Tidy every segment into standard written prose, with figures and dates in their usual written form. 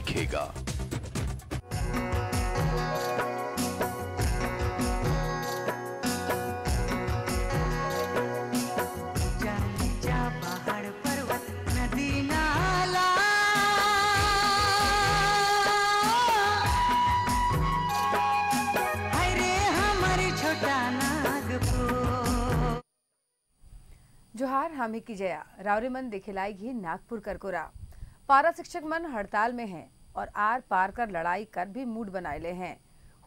दिखेगा। जोहार हामी की जया रावरी मन दिखिलाएगी नागपुर करकोरा। पारा शिक्षक मन हड़ताल में हैं और आर पार कर लड़ाई कर भी मूड बनाए ले हैं।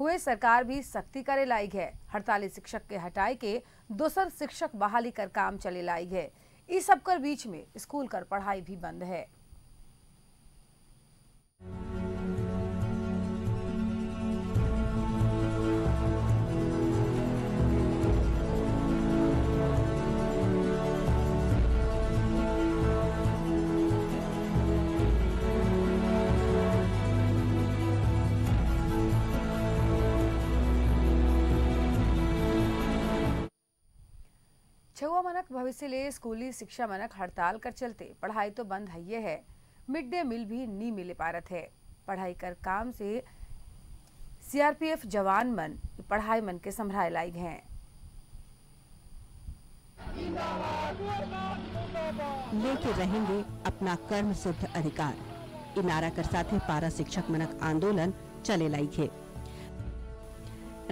हुए सरकार भी सख्ती करे लायक है। हड़ताली शिक्षक के हटाए के दोसर शिक्षक बहाली कर काम चले लायक है। इस सब कर बीच में स्कूल कर पढ़ाई भी बंद है। छुआ मनक भविष्य ले स्कूली शिक्षा मनक हड़ताल कर चलते पढ़ाई तो बंद है। मिड डे मील भी नहीं मिले पारत है। पढ़ाई कर काम से सीआरपीएफ जवान मन पढ़ाई मन के संभराए लायक हैं। लेके रहेंगे अपना कर्म सिद्ध अधिकार। इनारा कर साथे पारा शिक्षक मनक आंदोलन चले लायक है।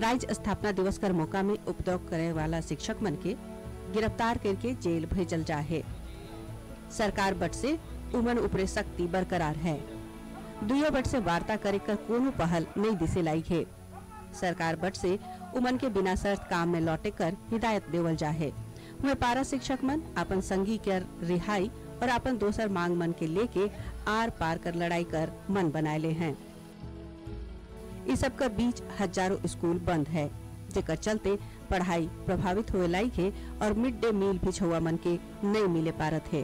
राज्य स्थापना दिवस कर मौका में उपद्रव करे वाला शिक्षक मन के गिरफ्तार करके जेल भेजल जा है। सरकार बट से उमन उपरे सख्ती बरकरार है। दुयो बट से वार्ता करे कर कोनो पहल नहीं दिसे लाई है। सरकार बट से उमन के बिना शर्त काम में लौटे कर हिदायत देवल जा है। हुए पारा शिक्षक मन अपन संगी के रिहाई और अपन दोसर मांग मन के लेके आर पार कर लड़ाई कर मन बनाए ले हैं। इस सब का बीच हजारों स्कूल बंद है, जेकर चलते पढ़ाई प्रभावित हुए लायक है और मिड डे मील भी छुआ मन के नहीं मिले पारत है।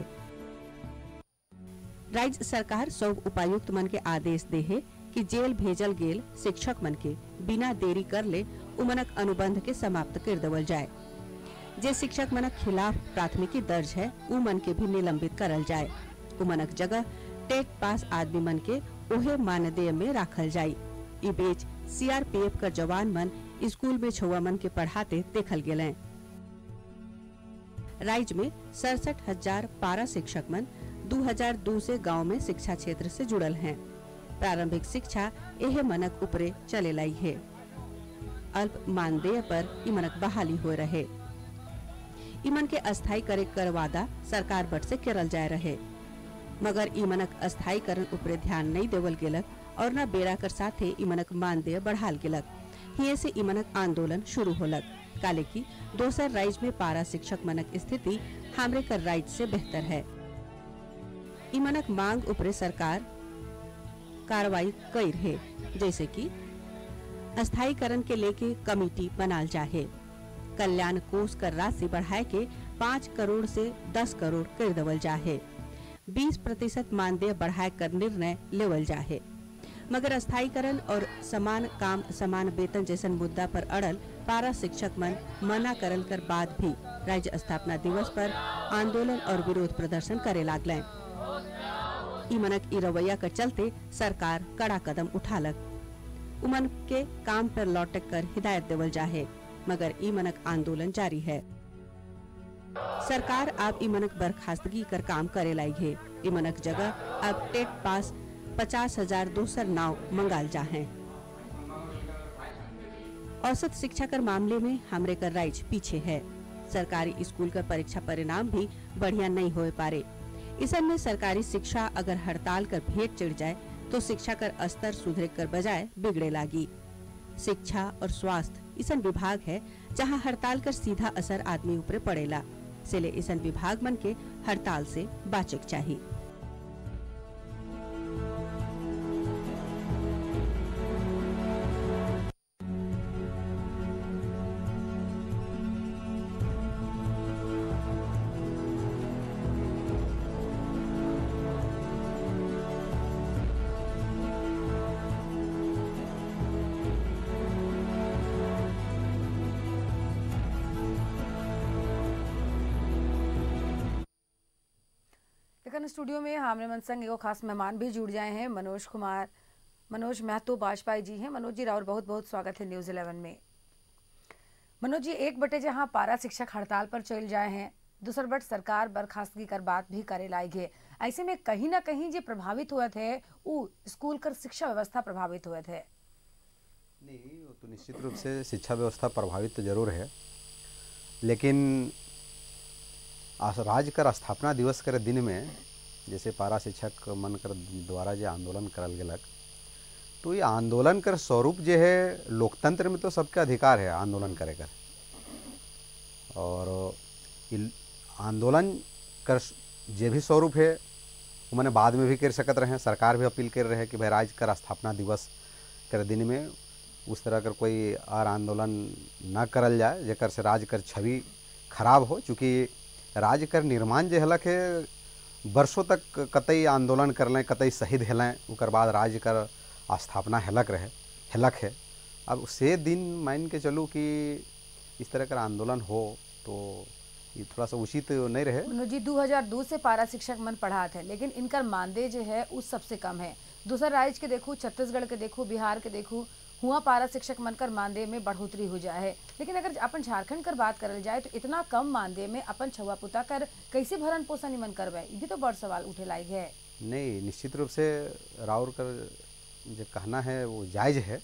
राज्य सरकार सब उपायुक्त मन के आदेश दे है कि जेल भेजल गेल शिक्षक मन के बिना देरी कर ले उमनक अनुबंध के समाप्त कर देवल जाए। जे शिक्षक मनक खिलाफ प्राथमिकी दर्ज है उ मन के भी निलंबित करल जाए। उमनक जगह टेट पास आदमी मन के ओहे मानदेय में राखल जाए। ई बीच सीआरपीएफ का जवान मन स्कूल में छुआ मन के पढ़ाते देखल गेले। राज्य में 67,000 पारा शिक्षक मन 2002 से गांव में शिक्षा क्षेत्र से जुड़ल हैं। प्रारंभिक शिक्षा यह मनक ऊपरे चले लाई है। अल्प मानदेय पर इमनक बहाली हो रहे। इमन के अस्थायी करे कर वादा सरकार बट से करल जाए रहे, मगर इमनक अस्थायीकरण ऊपरे ध्यान नहीं देवल गेलक और न बेरा कर साथे इमनक मानदेय बढ़ाल गेलक। हिये से इमनक आंदोलन शुरू होलक। काले की दोसर राज्य में पारा शिक्षक मनक स्थिति हमरे कर राज्य से बेहतर है। इमनक मांग ऊपरे सरकार कार्रवाई कर है, जैसे कि अस्थायीकरण के लेके कमेटी बनाल जाए। कल्याण कोष कर राशि बढ़ाए के 5 करोड़ से 10 करोड़ कर देवल जाए। 20% मानदेय बढ़ाए कर निर्णय लेवल जाए। मगर अस्थायीकरण और समान काम समान वेतन जैसन मुद्दा पर अड़ल पारा शिक्षक मन मना करल कर बाद भी राज्य स्थापना दिवस पर आंदोलन और विरोध प्रदर्शन करे लागले। इमनक ई रवैया कर चलते सरकार कड़ा कदम उठालक। उमन के काम पर लौटे कर हिदायत देवल जाहे, मगर इमनक आंदोलन जारी है। सरकार अब इमनक बर्खास्तगी कर काम करे लाई है। इमनक जगह अब टेट पास 50,000 दोसर नाव मंगाल जा हैं। औसत शिक्षा कर मामले में हमरे कर राज्य पीछे है। सरकारी स्कूल का परीक्षा परिणाम भी बढ़िया नहीं हो पारे। इसन में सरकारी शिक्षा अगर हड़ताल कर भेंट चढ़ जाए तो शिक्षा कर स्तर सुधरे कर बजाय बिगड़े लागी। शिक्षा और स्वास्थ्य इसन विभाग है जहां हड़ताल कर सीधा असर आदमी ऊपर पड़ेला। इसलिए इसन विभाग मन के हड़ताल से बाचक चाहिए। झारखंड स्टूडियो में हमरे मन संग एगो खास मेहमान भी जुड़ जाए हैं। मनोज महतो बाजपेयी जी हैं। मनोज जी, और बहुत बहुत स्वागत है न्यूज़ 11 में। मनोज जी, एक बटे जहाँ पारा शिक्षक हड़ताल पर चल जाए हैं, दूसर बट सरकार बर्खास्तगी कर बात भी करे लायक है। ऐसे में कहीं ना कहीं जो प्रभावित हुए थे वो स्कूल कर शिक्षा व्यवस्था प्रभावित हुए थे। नहीं, वो तो निश्चित रूप से शिक्षा व्यवस्था प्रभावित तो जरूर है, लेकिन राज्य कर स्थापना दिवस कर दिन में जैसे पारा शिक्षक मन कर द्वारा जो आंदोलन करल गेलक, तो ये आंदोलन कर स्वरूप जो है लोकतंत्र में तो सबके अधिकार है आंदोलन करे कर, और आंदोलन कर जे भी स्वरूप है वो मैंने बाद में भी कर सकत रहे। सरकार भी अपील कर रहे हैं कि भाई राज्य कर स्थापना दिवस कर दिन में उस तरह कर कोई और आंदोलन न करल जाए जेकर से राज्य कर छवि खराब हो। चूँकि राज्य कर निर्माण जो हलक है वर्षों तक कतई आंदोलन कर लें, कतई शहीद हेलें, उकर बाद राज्य कर स्थापना हेलक है। अब से दिन मान के चलूँ कि इस तरह का आंदोलन हो तो ये थोड़ा सा उचित नहीं रहे। मनोज जी, 2002 से पारा शिक्षक मन पढ़ाते हैं, लेकिन इनका मानदेय जो है उस सबसे कम है। दूसरा राज्य के देखूँ, छत्तीसगढ़ के देखूँ, बिहार के देखूँ, हुआ पारा शिक्षक मन कर मानदेय में बढ़ोतरी हो जाए है। लेकिन अगर अपन झारखंड कर बात करल जाए तो इतना कम मानदेय में अपन छुआ पुता कर कैसे भरण पोषण मन करवाए, ये भी तो बड़ सवाल उठे लायक है। नहीं, निश्चित रूप से राउर कर जो कहना है वो जायज़ है,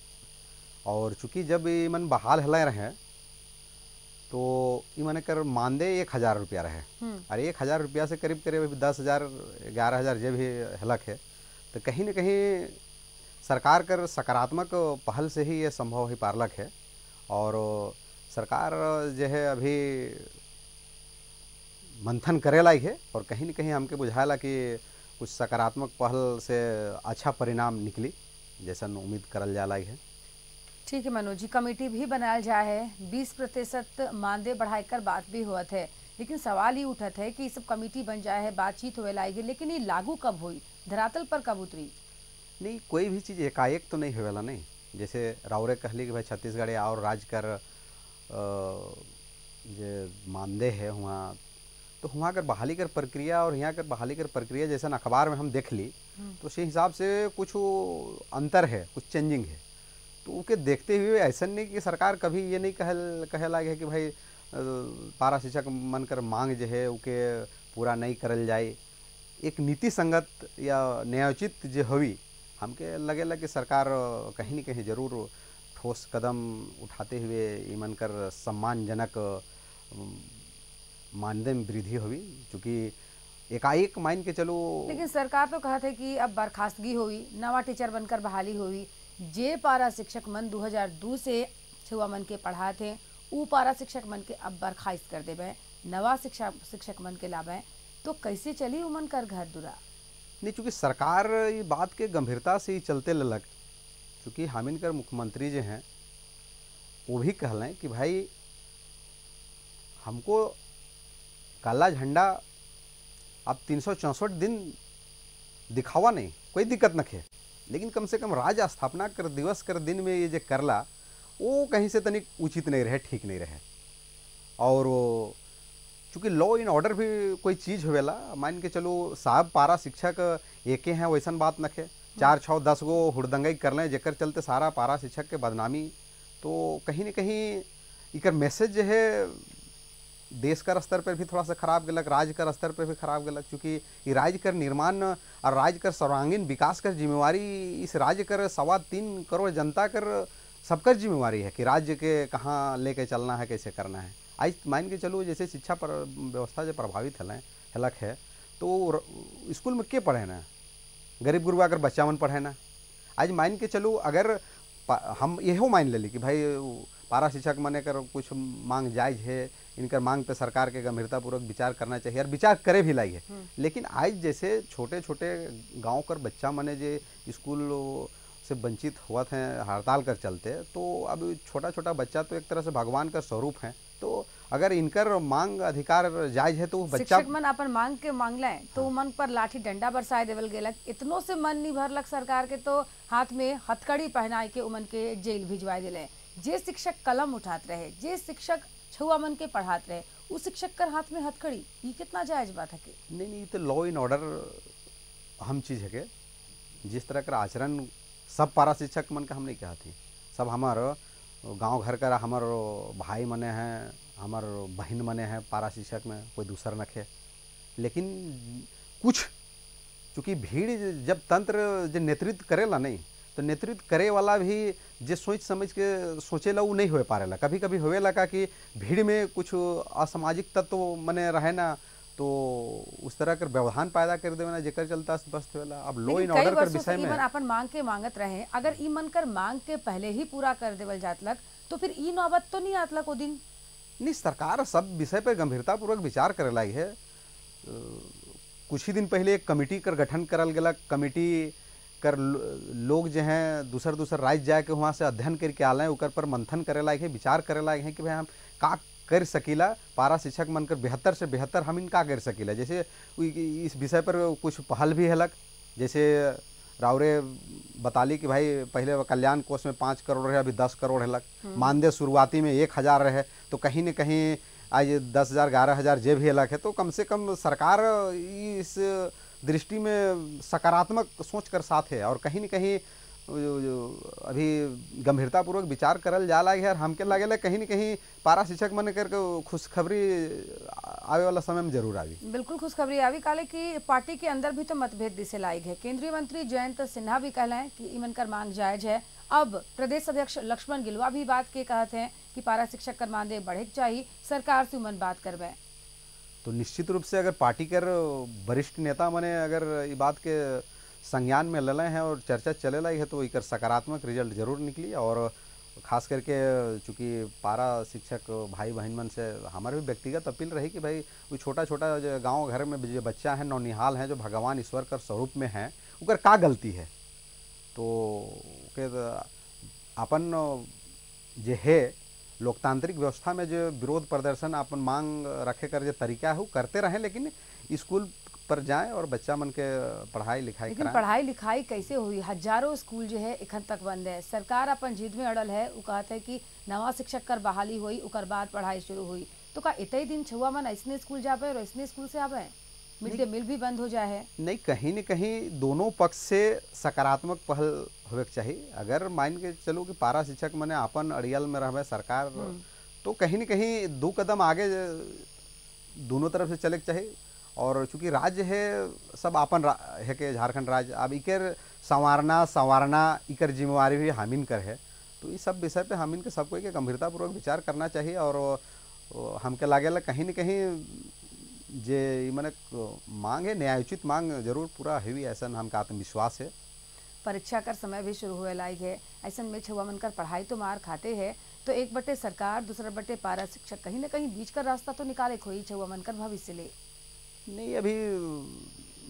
और चूँकि जब ये मन बहाल हला रहे तो ये मन कर मानदेय 1000 रुपया रहे, और 1000 रुपया से करीब करीब 10,000 11,000 जो भी हलक है, तो कहीं न कहीं सरकार कर सकारात्मक पहल से ही ये संभव ही पारलक है। और सरकार जो है अभी मंथन करे लायक है, और कहीं न कहीं हमके बुझाला कि कुछ सकारात्मक पहल से अच्छा परिणाम निकली जैसा उम्मीद करल जा लायक है। ठीक है मनोज जी, कमेटी भी बनाया जाए है, 20% मानदेय बढ़ाई कर बात भी हुआ है, लेकिन सवाल ही उठत है कि सब कमेटी बन जाए है, बातचीत हुए लाएगी, लेकिन ये लागू कब हुई, धरातल पर कब उतरी? नहीं, कोई भी चीज़ एकाएक तो नहीं होवेला। नहीं, जैसे राउरे कहली कि भाई छत्तीसगढ़ या और राज्य कर जो मानदेय है वहाँ, तो वहाँ कर बहाली कर प्रक्रिया और यहाँ कर बहाली कर प्रक्रिया जैसा अखबार में हम देख ली तो उसी हिसाब से कुछ अंतर है, कुछ चेंजिंग है। तो उके देखते हुए ऐसा नहीं कि सरकार कभी ये नहीं कहे लागे कि भाई पारा शिक्षक मन कर मांग जो है उके पूरा नहीं करल जाए। एक नीति संगत या न्यायोचित जो हुई, हमके लगेला कि सरकार कहीं न कहीं जरूर ठोस कदम उठाते हुए ईमन कर सम्मानजनक मानदेय में वृद्धि हुई। चूँकि एकाएक मान के चलो, लेकिन सरकार तो कहते है कि अब बर्खास्तगी हुई, नवा टीचर बनकर बहाली हुई। जे पारा शिक्षक मन 2002 से छुआ मन के पढ़ाते ऊ पारा शिक्षक मन के अब बर्खास्त कर देवे, नवा शिक्षक मन के लावे, तो कैसे चली उमन कर घर दुरा? नहीं, चूँकि सरकार ये बात के गंभीरता से ही चलते ललक। चूँकि हामिन कर मुख्यमंत्री जो हैं वो भी कहलें कि भाई हमको काला झंडा अब 364 दिन दिखावा नहीं, कोई दिक्कत न है, लेकिन कम से कम राज्य स्थापना कर दिवस कर दिन में ये जो करला वो कहीं से तनिक उचित नहीं रहे, ठीक नहीं रहे। और चूँकि लॉ इन ऑर्डर भी कोई चीज़ होवेला, मान के चलो साहब पारा शिक्षक एके हैं वैसन बात न है, 4 6 10 गो हुड़दंगई कर लें जेकर चलते सारा पारा शिक्षक के बदनामी, तो कहीं न कहीं इकर मैसेज जो है देश कर स्तर पर भी थोड़ा सा खराब गलक, राज्य कर स्तर पर भी खराब गलक। चूँकि ये राज्य कर निर्माण और राज्य कर सर्वांगीण विकास कर जिम्मेवारी इस राज्य कर 3.25 करोड़ जनता कर सबकर जिम्मेवारी है कि राज्य के कहाँ लेके चलना है, कैसे करना है। आज मान के चलो जैसे शिक्षा पर व्यवस्था जो प्रभावित हलक है, तो स्कूल में के पढ़े ना, गरीब गुरुआ अगर बच्चा मन पढ़े ना। आज मान के चलो अगर हम यहो मान ले ली कि भाई पारा शिक्षक मने कर कुछ मांग जायज है, इनकर मांग पे सरकार के गंभीरतापूर्वक विचार करना चाहिए और विचार करे भी लाई है। लेकिन आज जैसे छोटे छोटे गांव कर बच्चा मने जे स्कूल से वंचित हुआ थे हड़ताल कर चलते, तो अब छोटा छोटा बच्चा तो एक तरह से भगवान का स्वरूप है। तो अगर इनकर मांग अधिकार जायज है तो बच्चा शिक्षक मन अपन मांग के मांग लें तो मन पर लाठी डंडा बरसाए देवल गेलक, इतनों से मन नहीं भरलक सरकार के तो हाथ में हथकड़ी पहनाए के उमन के जेल भिजवाए दिले। जे शिक्षक कलम उठाते रहे, जे शिक्षक छुआ मन के पढ़ात रहे, उस शिक्षक कर हाथ में हथकड़ी, ये कितना जायज बात है के? नहीं नहीं, तो लॉ इन ऑर्डर हम चीज़ है के जिस तरह का आचरण सब पारा शिक्षक मन का हम नहीं कहा थी। सब हमार गांव घर का हमार भाई मने हैं, हमार बहन मने हैं पारा शिक्षक में, कोई दूसरा नखे। लेकिन कुछ चूँकि भीड़ जब तंत्र जो नेतृत्व करेला नहीं, तो नेतृत्व करे वाला भी जे सोच समझ के सोचेला वो नहीं हो पारेला। कभी कभी होवेला का कि भीड़ में कुछ असामाजिक तत्व मने रहे ना, तो उस तरह कर व्यवधान पैदा कर देवे ना, जेकर चलता बस होवेला। अब लॉ इन ऑर्डर कर विषय में अपन मांग के मांगत रहे, अगर ई मन कर मांग के पहले ही पूरा कर देवल जातलक तो फिर ई नौबत तो नहीं आतलक वो दिन। नहीं, सरकार सब विषय पर गंभीरता पूर्वक विचार करे लाई है। कुछ ही दिन पहले एक कमेटी कर गठन करल गया। कमेटी कर लोग जो हैं दूसर दूसर राज्य जाए के वहाँ से अध्ययन करके आए, ऊपर पर मंथन करे लायक है, विचार करे लायक है कि भाई हम का कर सकीला, पारा शिक्षक मनकर 72 से 72 हम इनका कर सकीला। जैसे इस विषय पर कुछ पहल भी हलक, जैसे रावरे बताली कि भाई पहले कल्याण कोष में 5 करोड़ रहे, अभी 10 करोड़ हलक। मानदेय शुरुआती में 1000 रहे, तो कहीं न कहीं आज 10,000 11,000 जे भी अलग है। तो कम से कम सरकार इस दृष्टि में सकारात्मक सोच कर साथ है, और कहीं न कहीं अभी गंभीरतापूर्वक विचार करल जाला है। और हमके लगेला कहीं न कहीं पारा शिक्षक मन करके खुशखबरी आवे वाला समय में जरूर आवी। बिल्कुल खुशखबरी आवी, काले की पार्टी के अंदर भी तो मतभेद दिसे लायक है। केंद्रीय मंत्री जयंत सिन्हा भी कहले कि ईमन कर मांग जायज है। अब प्रदेश अध्यक्ष लक्ष्मण गिलुआ भी बात के कहते हैं कि पारा शिक्षक कर मानदेय बढ़े चाहिए, सरकार से उमन बात करवे। तो निश्चित रूप से अगर पार्टी कर वरिष्ठ नेता मने अगर ये बात के संज्ञान में ले हैं और चर्चा चले लाई है, तो एक सकारात्मक रिजल्ट जरूर निकली। और खास करके चूँकि पारा शिक्षक भाई बहन मन से हमारे भी व्यक्तिगत अपील रही कि भाई वो छोटा छोटा जो गाँव घर में जो बच्चा है, नौनिहाल हैं, जो भगवान ईश्वर कर स्वरूप में हैं, उकर का गलती है। तो अपन जे है लोकतांत्रिक व्यवस्था में जो विरोध प्रदर्शन अपन मांग रखे कर जो तरीका है वो करते रहें, लेकिन स्कूल पर जाएं और बच्चा मन के पढ़ाई लिखाई लेकिन कराएं। पढ़ाई लिखाई कैसे हुई? हजारों स्कूल जो है एखन तक बंद है। सरकार अपन जिद में अड़ल है, वो कहते हैं कि नवा शिक्षक कर बहाली हुई, उकर बाद पढ़ाई शुरू हुई। तो का इतने दिन छुआ मन ऐसने स्कूल जावे और ऐसने स्कूल से आवे, मिड डे मील भी बंद हो जाए है। नहीं, कहीं न कहीं दोनों पक्ष से सकारात्मक पहल होवे के चाहिए। अगर मान के चलो कि पारा शिक्षक मने अपन अड़ियल में रहे सरकार, तो कहीं न कहीं 2 कदम आगे दोनों तरफ से चले के चाहिए। और चूँकि राज्य है सब अपन है के झारखंड राज्य, अब इकर संवारना इकर जिम्मेवारी भी हामिन कर है। तो इस सब विषय पे हामिन के सबको एक गंभीरतापूर्वक विचार करना चाहिए। और हमके लागेला कहीं न कहीं जे मैंने मांग है, न्यायोचित मांग जरूर पूरा हुई, ऐसा हमका आत्मविश्वास है। परीक्षा कर समय भी शुरू हुए लायक है, ऐसा में छुआ मन कर पढ़ाई तो मार खाते हैं। तो एक बटे सरकार, दूसरा बटे पारा शिक्षक, कहीं ना कहीं बीच का रास्ता तो निकाले खोई छुआ मन कर भविष्य ले। नहीं, अभी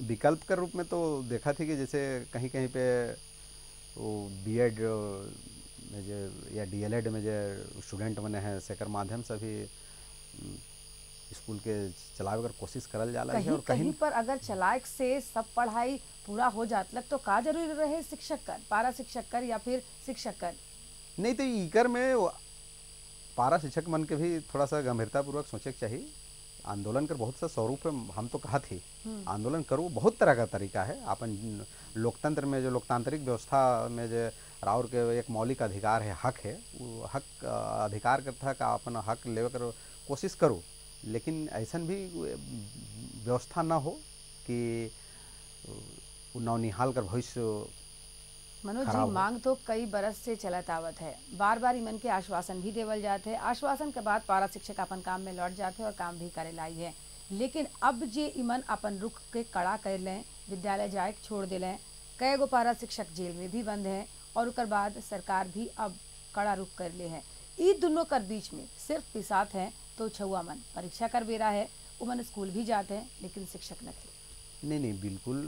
विकल्प के रूप में तो देखा थी कि जैसे कहीं कहीं पे वो बीएड में जो या डीएलएड में जो स्टूडेंट बने हैं सेकर माध्यम से भी स्कूल के चलावे कर कोशिश करल जाला है। और कहीं पर अगर चलाक से सब पढ़ाई पूरा हो जात लग तो का जरूरी रहे शिक्षक कर, पारा शिक्षक कर या फिर शिक्षक कर? नहीं, तो इकर में पारा शिक्षक मन के भी थोड़ा सा गंभीरतापूर्वक सोचे के चाहिए। आंदोलन कर बहुत सा स्वरूप है, हम तो कहा थी आंदोलन करो, बहुत तरह का तरीका है। अपन लोकतंत्र में जो लोकतांत्रिक व्यवस्था में जो राउर के एक मौलिक अधिकार है, हक है, वो हक अधिकार करता का अपन हक ले कर कोशिश करो। लेकिन ऐसा भी व्यवस्था ना हो कि नौनिहाल कर भविष्य। मनोज जी, मांग तो कई बरस से चलत आवत है, बार बार इमन के आश्वासन भी देवल जाते हैं। आश्वासन के बाद पारा शिक्षक अपन काम में लौट जाते हैं और काम भी करे लाई है। लेकिन अब जे इमन अपन रुख के कड़ा कर लें, विद्यालय जाए छोड़ दे लें, कई गो पारा शिक्षक जेल में भी बंद हैं, और उसके बाद सरकार भी अब कड़ा रुख कर ले हैं। ई दोनों कर बीच में सिर्फ पिसात हैं तो छुआ मन परीक्षा कर बेरा है, उमन स्कूल भी जाते हैं लेकिन शिक्षक नहीं। नहीं, बिल्कुल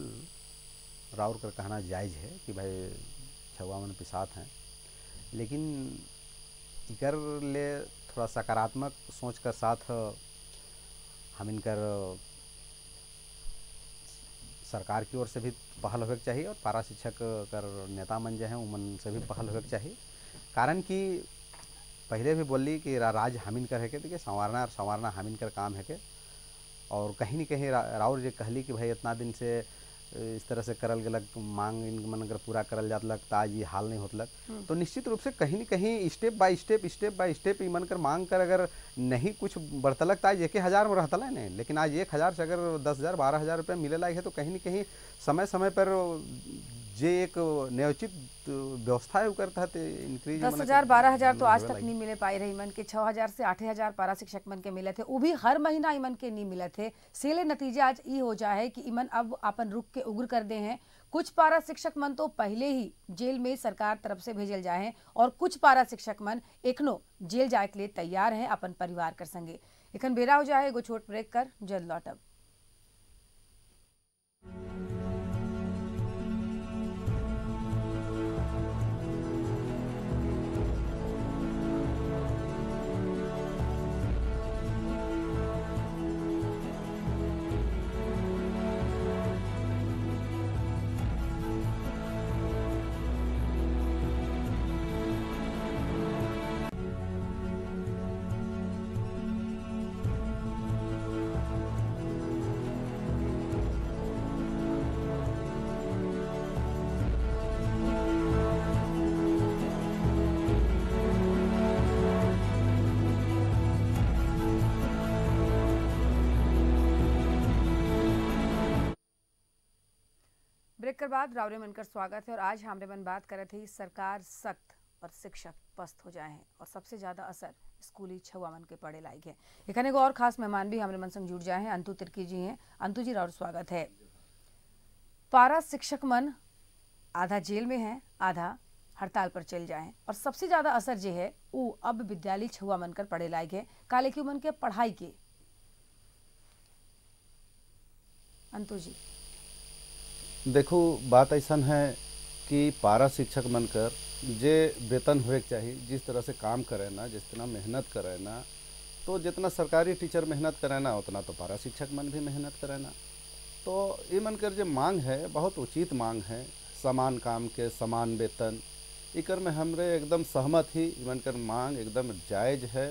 राउर कर कहना जायज़ है कि भाई छुआ मन पिसात हैं, लेकिन इकर ले थोड़ा सकारात्मक सोच कर साथ हम इनकर सरकार की ओर से भी पहल होना चाहिए और पारा शिक्षक कर नेता मन जो हैं उमन से भी पहल होना चाहिए। कारण कि पहले भी बोली कि राज हामिन कर है के देखिए संवारना और संवारना हामिन कर काम है के। और कहीं न कहीं राउर जे कहली कि भाई इतना दिन से इस तरह से करल गलक मांग इन मन अगर पूरा करल जात लग तो आज ये हाल नहीं होत लग, तो निश्चित रूप से कहीं न कहीं स्टेप बाय स्टेप ई मन कर मांग कर अगर नहीं कुछ बढ़तलक तो आज 1,000 में रहता है नहीं, लेकिन आज 1,000 से अगर 10,000 12,000 रुपये मिले लायक है तो कहीं न कहीं समय समय पर जे एक न्योचित व्यवस्था है करता है इंक्रीज 10,000 12,000 तो आज तक नहीं मिले पाई रही मन के 6,000 से 8,000 पारा शिक्षक मन के मिले थे, वो भी हर महीना इमन के नहीं मिले थे। सेले नतीजा आज ये हो जाए कि इमन अब अपन रुक के उग्र कर दे हैं। कुछ पारा शिक्षक मन तो पहले ही जेल में सरकार तरफ से भेजल जाए हैं और कुछ पारा शिक्षक मन एकनो जेल जाए के लिए तैयार हैं अपन परिवार कर संगे। इखन बेरा हो जाए एगो छोट ब्रेक कर जल्द लौटब। ब्रेक के बाद रावरे मनकर स्वागत है और आज हमरे मन बात करे थे सरकार सख्त और शिक्षक पस्त हो जाए हैं और सबसे ज्यादा असर स्कूली छुआ मन के पड़े लायक है। एखने एगो और खास मेहमान भी हमरे मन संग जुड़ जाए हैं, अंतु तिर्की जी हैं। अंतु जी रावर स्वागत है। पारा शिक्षक मन आधा जेल में है, आधा हड़ताल पर चल जाए और सबसे ज्यादा असर जो है वो अब विद्यालय छुआ मन कर पड़े लायक है काले की मन के पढ़ाई के। अंतु जी देखो बात ऐसा है कि पारा शिक्षक बनकर जे वेतन हुए के चाहिए, जिस तरह से काम करे ना, जिस तरह मेहनत करे ना, तो जितना सरकारी टीचर मेहनत करे ना उतना तो पारा शिक्षक मन भी मेहनत करे ना। तो ये मनकर जो मांग है बहुत उचित मांग है, समान काम के समान वेतन, इकर में हमरे एकदम सहमत ही। मनकर मांग एकदम जायज़ है।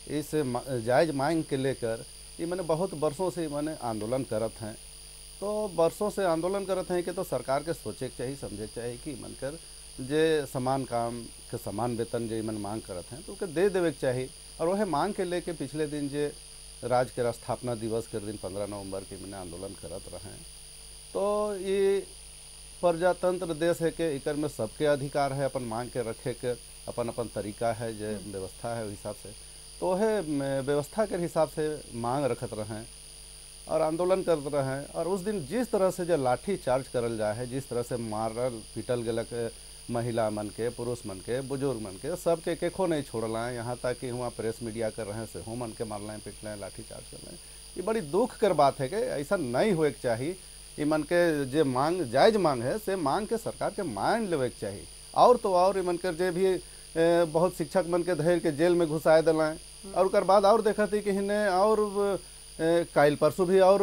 इस जायज़ मांग के लेकर ये मैंने बहुत वर्षों से मैंने आंदोलन करत हैं। तो वर्षों से आंदोलन करते हैं कि तो सरकार के सोचे के चाहिए, समझे के चाहिए कि मनकर जे समान काम के समान वेतन जो मन मांग करते हैं तो उके दे देवे के चाहिए। और वह मांग के लेके पिछले दिन जे राज्य के स्थापना दिवस के दिन 15 नवंबर के मैंने आंदोलन करत रहे हैं। तो ये प्रजातंत्र देश है कि इकर में सबके अधिकार है अपन मांग के रखे के अपन अपन तरीका है, जो व्यवस्था है उस हिसाब से। तो वह व्यवस्था के हिसाब से मांग रखत रहे हैं और आंदोलन करते रहे हैं। और उस दिन जिस तरह से जो लाठी चार्ज करल जाए है, जिस तरह से मारल पीटल गलक महिला मन के, पुरुष मन के, बुजुर्ग मन के, सबके केखो नहीं छोड़ल है। यहाँ तक कि वहाँ प्रेस मीडिया कर रहे हैं से हो मन के मार लें, पीट लें, लाठी चार्ज कर लें। ये बड़ी दुख कर बात है कि ऐसा नहीं होए के चाहिए। ये मन के जे मांग जायज़ मांग है से मांग के सरकार के मान लेवे के चाहिए। और तो और मन कर जे भी बहुत शिक्षक मन के धैर्य के जेल में घुसाए दिलाएँ और उसके बाद और देखा थी कि इन्हें और काइल परसों भी और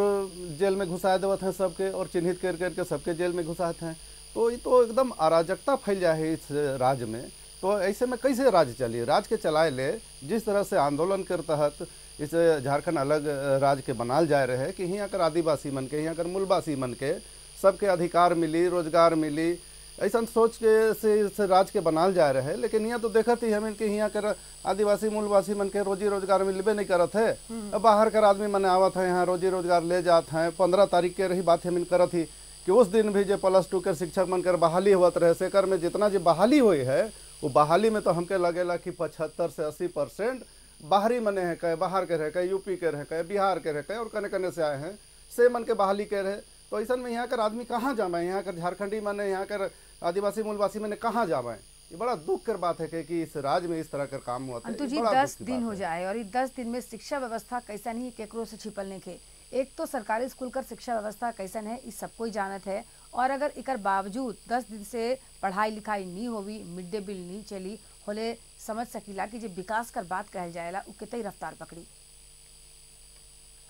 जेल में घुसा देवत हैं सबके और चिन्हित कर करके सबके जेल में घुसाते हैं। तो ये तो एकदम अराजकता फैल जाए है इस राज्य में। तो ऐसे में कैसे राज्य चलिए? राज्य के चलाए ले जिस तरह से आंदोलन के तहत इस झारखंड अलग राज्य के बनाल जाए रहे कि यहाँ कर आदिवासी मन के, यहाँ कर मूलवासी मन के सबके अधिकार मिली, रोजगार मिली, ऐसा सोच के से राज्य के बनाल जा रहे हैं। लेकिन यहाँ तो देखते ही हमें कि यहाँ कर आदिवासी मूलवासी मन के रोजी रोजगार मिलबे नहीं करत है। अब बाहर कर आदमी मन आवत है, यहाँ रोजी रोजगार ले जाते हैं। 15 तारीख के रही बात हमें करत ही कि उस दिन भी जो +2 के शिक्षक मन कर बहाली होत रहे, सेकर में जितना जो बहाली हुई है वो बहाली में तो हमके लगेला कि 75 से 80% बाहरी मने हैं, कहे बाहर के रहे, कहे यूपी के रहे, कहे बिहार के रहे, कहे और कने कने से आए हैं, से मन के बहाली के रहे। तो ऐसा में यहाँ कर आदमी कहाँ जावे? यहाँ कर झारखंडी माने, यहाँ कर आदिवासी मूलवासी मैंने कहाँ जावे? ये बड़ा दुख कर बात है कि इस राज्य में इस तरह का काम हुआ। अंतु जी 10 दिन हो जाए और ये 10 दिन में शिक्षा व्यवस्था कैसा नहीं केकरो से छिपल नहीं खे। एक तो सरकारी स्कूल कर शिक्षा व्यवस्था कैसन है इस सबको ही जानत है, और अगर इकर बावजूद 10 दिन से पढ़ाई लिखाई नहीं होवी, मिड डे मील नहीं चली होले, समझ सकीला कि जो विकास कर बात कहल जाएला वो कितनी रफ्तार पकड़ी।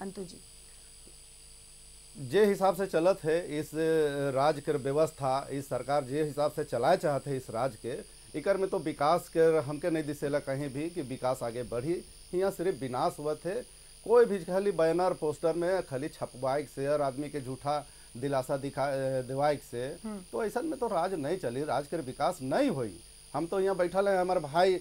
अंतु जी जे हिसाब से चलत है इस राज्य के व्यवस्था, इस सरकार जे हिसाब से चलाए चाहते है इस राज्य के, इकर में तो विकास के हमके नहीं दिसेला कहीं भी कि विकास आगे बढ़ी। यहाँ सिर्फ विनाश हुआ थे। कोई भी खाली बैनर पोस्टर में खाली छपवाइक से और आदमी के झूठा दिलासा दिवाइक से, तो ऐसा में तो राज नहीं चली, राज के विकास नहीं हुई। हम तो यहाँ बैठल हैं, हमारे भाई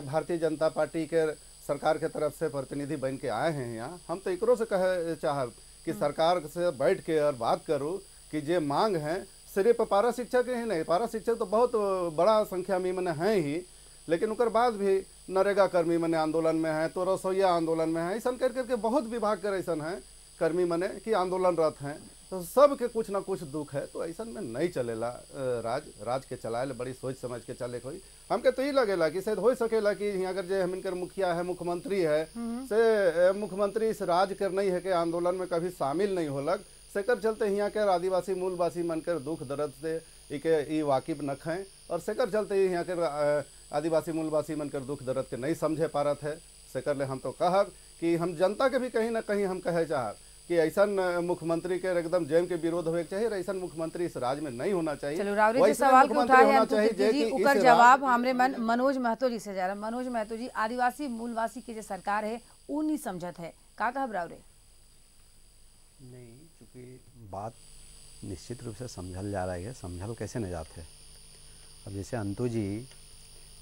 भारतीय जनता पार्टी के सरकार के तरफ से प्रतिनिधि बन के आए हैं यहाँ। हम तो एकरों से कहे चाहब कि सरकार से बैठ के और बात करूँ कि जे मांग है सिर्फ पारा शिक्षक ही नहीं, पारा शिक्षक तो बहुत बड़ा संख्या में मैंने हैं ही, लेकिन उनके बाद भी नरेगा कर्मी मने आंदोलन में है, तो रसोईया आंदोलन में है, ऐसा कर करके बहुत विभाग के ऐसा है कर्मी मने कि आंदोलनरत हैं। तो सबके कुछ ना कुछ दुख है, तो ऐसा में नहीं चलेला। राज के चलाए बड़ी सोच समझ के चले कोई। हमके तो ही लगेला कि शायद हो सकेला कि यहाँ अगर जो हमिनकर मुखिया है, मुख्यमंत्री है, से मुख्यमंत्री इस राज कर नहीं है कि आंदोलन में कभी शामिल नहीं होलक, सेकर चलते यहाँ के आदिवासी मूलवासी मनकर दुख दर्द से इके वाकिफ न खाएं, और सेकर चलते यहाँ के आदिवासी मूलवासी मनकर दुख दर्द के नहीं समझे पारत है। सेकर ले हम तो कहब कि हम जनता के भी कहीं ना कहीं हम कहे चाहब कि ऐसा मुख्यमंत्री के एकदम जेम के विरोध होवे चाहिए, ऐसा मुख्यमंत्री इस राज्य में नहीं होना चाहिए। चलो रावरी जी सवाल के उठाए अंतुकीर्ति जी, उकर जवाब हमरे मन मनोज महतो जी से जा रहा। मनोज महतो जी, आदिवासी मूलवासी की जो सरकार है वो नहीं समझत है, का कहब रावरे? नहीं, चूँकि बात निश्चित रूप से समझल जा रही है, समझल कैसे न जाते है। अब जैसे अंतु जी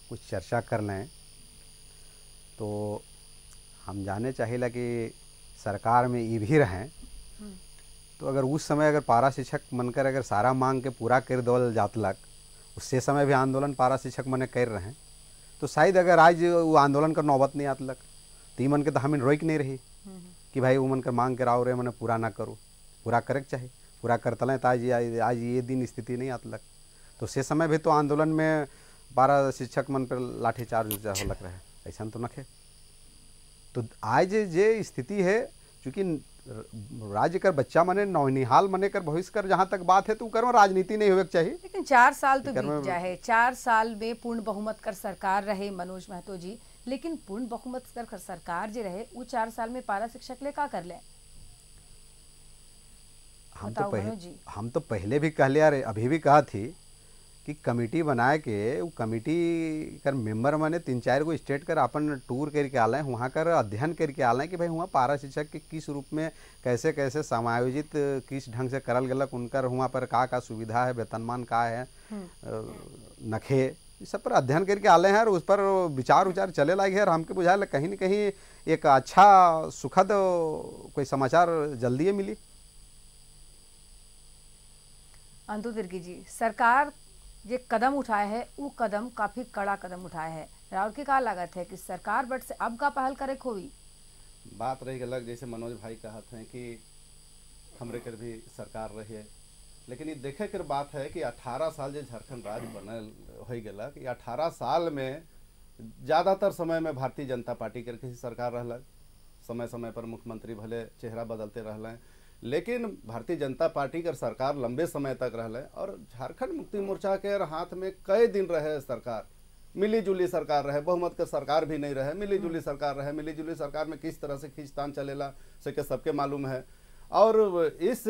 कुछ चर्चा कर लें तो हम जाने चाहिए कि सरकार में ये भी रहें, तो अगर उस समय अगर पारा शिक्षक मनकर अगर सारा मांग के पूरा कर दौल जातलक, उससे समय भी आंदोलन पारा शिक्षक मने कर रहे हैं, तो शायद अगर आज वो आंदोलन का नौबत नहीं आतलक, तो मन के तो हमें रोक नहीं रही कि भाई वो मन कर मांग के राव रहे मैंने पूरा ना करो, पूरा करे चाहिए, पूरा करतलें तो आज ये दिन स्थिति नहीं आतलक। तो से समय भी तो आंदोलन में पारा शिक्षक मन पर लाठीचार्ज होलक रहे, ऐसा तो नखे। तो आज जे स्थिति है, चूँकि राज्य कर बच्चा मने नौनिहाल मने कर भविष्य कर जहाँ तक बात है, तो कर राजनीति नहीं होवे चाहिए। लेकिन 4 साल तो बीत जाए, 4 साल में पूर्ण बहुमत कर सरकार रहे मनोज महतो जी, लेकिन पूर्ण बहुमत कर सरकार जो रहे वो 4 साल में पारा शिक्षक ले का कर ले? हम तो पहले भी कह लिया, अभी भी कहा थी कि कमेटी बनाए के, वो कमेटी कर मेंबर माने 3-4 को स्टेट कर अपन टूर करके आए हैं, वहाँ कर अध्ययन करके आए हैं कि भाई वहाँ पारा शिक्षक के किस रूप में कैसे कैसे समायोजित किस ढंग से करल गलक, उनकर वहाँ पर का सुविधा है, वेतनमान का है, नखे, इस सब पर अध्ययन करके आए हैं और उस पर विचार चले लायक है। और हमके बुझाए कहीं न कहीं एक अच्छा सुखद कोई समाचार जल्दी मिली। अंतु तिर्की जी, सरकार ये कदम उठाए है वो कदम काफी कड़ा कदम उठाए है, राउर की का लागत है कि सरकार बट से अब का पहल करे खोई? बात रही अलग, जैसे मनोज भाई कहते हैं कि हमरे कर भी सरकार रही है, लेकिन ये देखे कर बात है कि 18 साल जो झारखंड राज्य बनल हो गया कि 18 साल में ज़्यादातर समय में भारतीय जनता पार्टी करके ही सरकार रहल, समय समय पर मुख्यमंत्री भले चेहरा बदलते रहल, लेकिन भारतीय जनता पार्टी का सरकार लंबे समय तक रहा। और झारखंड मुक्ति मोर्चा के हाथ में कई दिन रहे सरकार, मिली जुली सरकार रहे, बहुमत के सरकार भी नहीं रहे, मिली जुली सरकार रहे। मिली जुली सरकार में किस तरह से खींचतान चलेला से के सबके मालूम है, और इस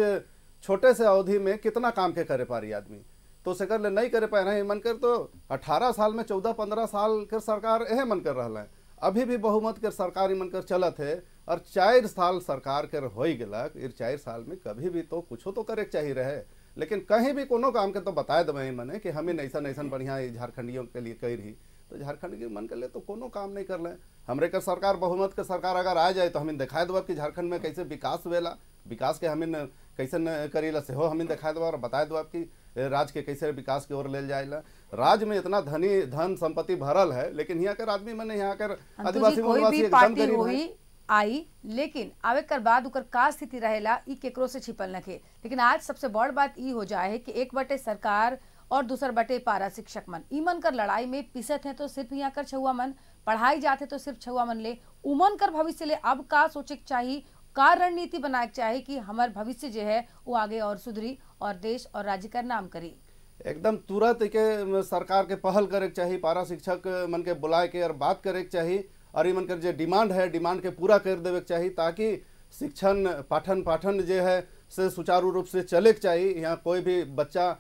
छोटे से अवधि में कितना काम के करे पारी आदमी, तो सेकर ले नहीं करे पाए रहे। मन कर तो 18 साल में 14-15 साल के सरकार यह मन कर रहा है, अभी भी बहुमत के सरकार मन कर चलत है, और 4 साल सरकार के हो गलक। 4 साल में कभी भी तो कुछ तो करे चाहिए रहे, लेकिन कहीं भी कोनो काम के तो बताए देवे मने कि हमें ऐसा बढ़िया झारखंडियों के लिए कही रही, तो झारखंड के मन कर ले तो कोनो काम नहीं कर ले। हमरे कर सरकार बहुमत के सरकार अगर आ जाए तो हमें दिखाई देव कि झारखंड में कैसे विकास वेला, विकास के हमें कैसे करेला से हो हमें दिखाई देव और बताए देव कि राज्य के कैसे विकास की ओर ले जाएला। राज्य में इतना धन संपत्ति भरल है, लेकिन यहाँ कर आदमी मैंने यहाँ कर आदिवासी मूलवासी एकदम गरीब है आई, लेकिन आवे कर बाद उकर का स्थिति रहेला ई केकरो से छिपल नखे। लेकिन आज सबसे बड़ बात ई हो जाए कि एक बटे सरकार और दूसर बटे पारा शिक्षक मन ईमन कर लड़ाई में पिसत है, तो सिर्फ यहाँ कर छुआ मन पढ़ाई जाते तो सिर्फ छुआ मन ले उमन कर भविष्य ले अब का सोचे चाहिए, का रणनीति बनाए चाहिए कि हमार भविष्य जो है वो आगे और सुधरी और देश और राज्य का नाम करी। एकदम तुरंत के सरकार के पहल करे चाहिए, पारा शिक्षक मन के बुलाए के और बात करे चाहिए, और ये मन कर जो डिमांड है डिमांड के पूरा कर देवे चाहिए, ताकि शिक्षण पाठन जो है से सुचारू रूप से चले चाहिए। यहाँ कोई भी बच्चा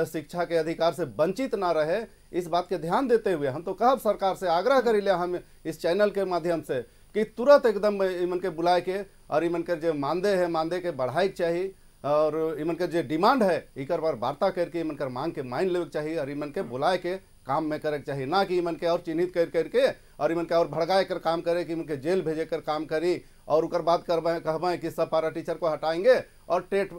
शिक्षा के अधिकार से वंचित ना रहे, इस बात के ध्यान देते हुए हम तो कहब सरकार से आग्रह करी हम इस चैनल के माध्यम से कि तुरंत एकदम इमन के बुलाए के और इमन के जो मानदे के बढ़ाए के चाहिए और इमन के जो डिमांड है इकर बार वार्ता करके इमन कर मांग के मान लेवे के चाहिए और इमन के बुलाए के काम में करे के चाहिए, ना कि इमन के और चिन्हित करके और इमन के और भड़काए कर काम करे कि इमन के जेल भेजे कर काम करी और उकर बात करवाएं कहवाएं कि सब पारा टीचर को हटाएंगे और टेट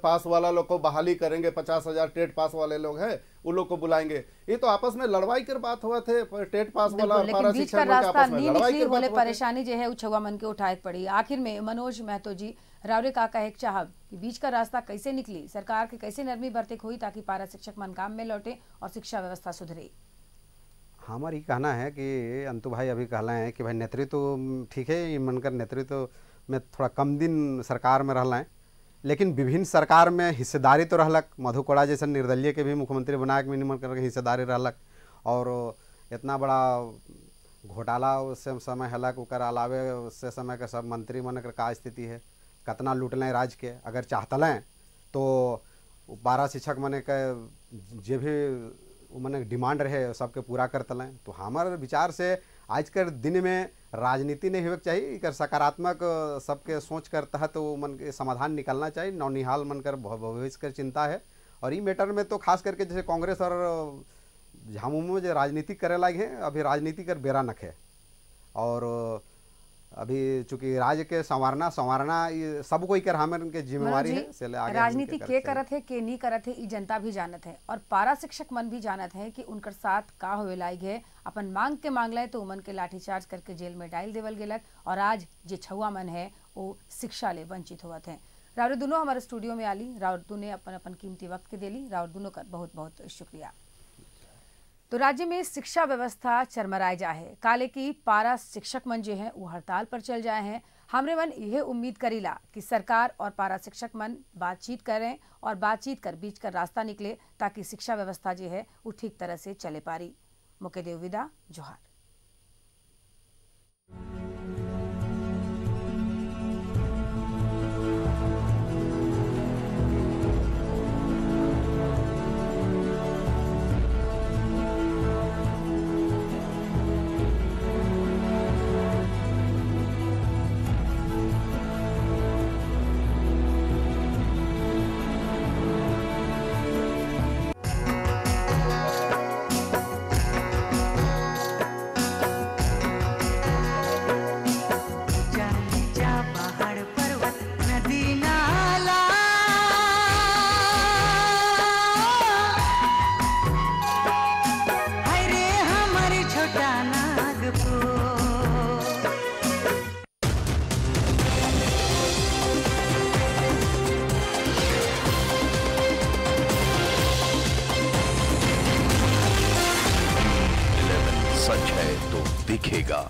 पास वाला लोग को बहाली करेंगे। 50,000 टेट पास वाले लोग हैं उन लोग को बुलाएंगे। ये तो आपस में लड़वाई कर बात हुआ थे, टेट पास वाला और पारा शिक्षक मन के आपस में लड़वाई कर बात परेशानी जो है उछवा मन के उठाए पड़ी। आखिर में मनोज महतो जी रावरे का कहे चाहब कि बीच का रास्ता कैसे निकली, सरकार के कैसे नरमी बरते हुई ताकि पारा शिक्षक मन काम में लौटे और शिक्षा व्यवस्था सुधरे। हमारा ये कहना है कि अंतु भाई अभी कहला है कि भाई नेतृत्व ठीक है, ये मनकर नेतृत्व में थोड़ा कम दिन सरकार में रहला है, लेकिन विभिन्न सरकार में हिस्सेदारी तो रहलक। मधु कोड़ा जैसे निर्दलीय के भी मुख्यमंत्री बना के मिनिमम करके हिस्सेदारी रहलक और इतना बड़ा घोटाला उस समय हलक उकर अलावे उससे समय के सब मंत्री मन का स्थिति है, कितना लूटलें राज्य के। अगर चाहतलें तो 12 शिक्षक मने के जे भी मने डिमांड रहे सबके पूरा करतलें। तो हमारे विचार से आज के दिन में राजनीति नहीं होना चाहिए, एक सकारात्मक सबके सोच कर तहत वो मन के समाधान निकलना चाहिए। नौनिहाल मन कर भविष्य कर चिंता है और ये मैटर में तो खास करके जैसे कांग्रेस और झामुमो में जो राजनीति करे लायक है, अभी राजनीति कर बेरा नख है और अभी चूंकि राज्य के संवारना ये सब कोई कर हमें के जिम्मेवारी है। राजनीति के करत है के नहीं करत है ई जनता भी जानत है और पारा शिक्षक मन भी जानत है कि उनकर साथ का होवे लायक है। अपन मांग के मांगला है तो उमन के लाठीचार्ज करके जेल में डाल देवल गेलक और आज जे छुआ मन है वो शिक्षा ले वंचित होवत है। राउर दोनों हमारे स्टूडियो में आली, राउर ने अपन कीमती वक्त के देली, राउर दोनों का बहुत बहुत शुक्रिया। तो राज्य में शिक्षा व्यवस्था चरमराए जाए है, काले की पारा शिक्षक मन जो है वो हड़ताल पर चल जाए हैं। हमरे मन यह उम्मीद करीला कि सरकार और पारा शिक्षक मन बातचीत करें और बातचीत कर बीच का रास्ता निकले ताकि शिक्षा व्यवस्था जो है वो ठीक तरह से चले पारी। मुके देव विदा, जोहार। सच है तो दिखेगा।